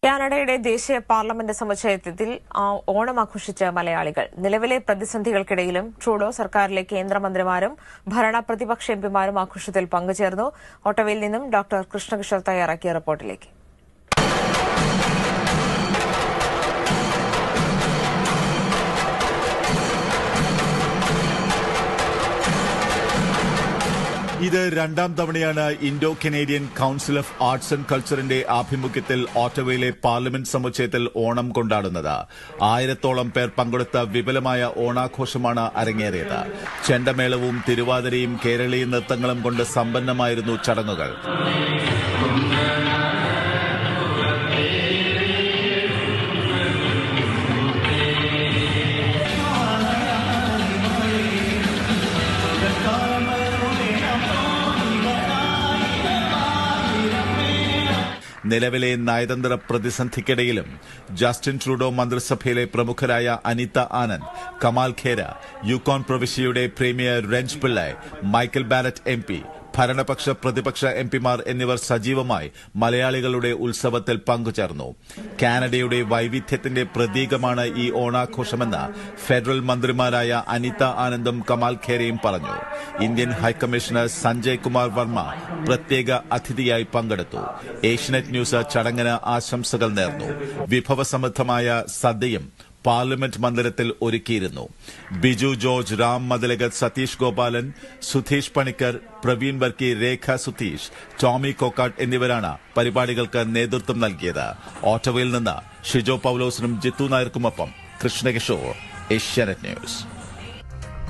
കാനഡയുടെ ദേശീയ പാർലമെന്റ് സമുച്ചയത്തിൽ ഓണം ആഘോഷിച്ച മലയാളികൾ. നിലവിലെ പ്രതിസന്ധികൾക്കിടയിലും ട്രൂഡോ സർക്കാരിലെ കേന്ദ്രമന്ത്രിമാരും ഭരണ പ്രതിപക്ഷ എംപിമാരും ആഘോഷത്തിൽ പങ്കുചേർന്നു. ഓട്ടോവയിൽ നിന്നും ഡോക്ടർ കൃഷ്ണകിഷോർ തയ്യാറാക്കിയ റിപ്പോർട്ടിലേക്ക്. ഇത് രണ്ടാം തവണയാണ് Indo Canadian council of arts and കൾച്ചറിന്റെ ആഭിമുഖ്യത്തിൽ ഓട്ടോവയിലെ പാർലമെന്റ് സമുച്ചയത്തിൽ ഓണം കൊണ്ടാടുന്നത്. 1000-ഓളം പേർ പങ്കെടുത്ത വിപുലമായ ഓണാഘോഷമാണ് അരങ്ങേറിയത്. ചെണ്ടമേളവും തിരുവാതിരയും കേരളീയ നൃത്തങ്ങളും കൊണ്ട് സമ്പന്നമായിരുന്നു ചടങ്ങുകൾ. നിലവിലെ നയതന്ത്ര പ്രതിസന്ധിക്കിടയിലും ജസ്റ്റിൻ ട്രൂഡോ മന്ത്രിസഭയിലെ പ്രമുഖരായ അനിത ആനന്ദ്, കമാൽ ഖേര, യുക്കോൺ പ്രവിശ്യയുടെ premier Ranj Pillai, Michael Barrett MP, ഭരണപക്ഷ പ്രതിപക്ഷ എംപിമാർ എന്നിവർ സജീവമായി മലയാളികളുടെ ഉത്സവത്തിൽ പങ്കുചേർന്നു. കാനഡയുടെ വൈവിധ്യത്തിന്റെ പ്രതീകമാണ് ഈ ഓണാഘോഷമെന്ന് ഫെഡറൽ മന്ത്രിമാരായ അനിത ആനന്ദും കമാൽ ഖേരയും പറഞ്ഞു. ഇന്ത്യൻ ഹൈക്കമ്മീഷണർ സഞ്ജയ് കുമാർ വർമ്മ പ്രത്യേക അതിഥിയായി പങ്കെടുത്തു. ഏഷ്യനെറ്റ് ന്യൂസ് ചടങ്ങിന് ആശംസകൾ നേർന്നു. വിഭവസമൃദ്ധമായ സദ്യയും പാർലമെന്റ് മന്ദിരത്തിൽ ഒരുക്കിയിരുന്നു. ബിജു ജോർജ്, രാം മദലഗത്, സതീഷ് ഗോപാലൻ, സുധീഷ് പണിക്കർ, പ്രവീൺ വർക്കി, രേഖ സുധീഷ്, ടോമി കോക്കാട്ട് എന്നിവരാണ് പരിപാടികൾക്ക് നേതൃത്വം നൽകിയത്. ഓട്ടോവയിൽ നിന്ന് ഷിജോ പൌലോസിനും ജിത്തു നായർക്കുമൊപ്പം കൃഷ്ണകിഷോർ, ഏഷ്യാനെറ്റ് ന്യൂസ്.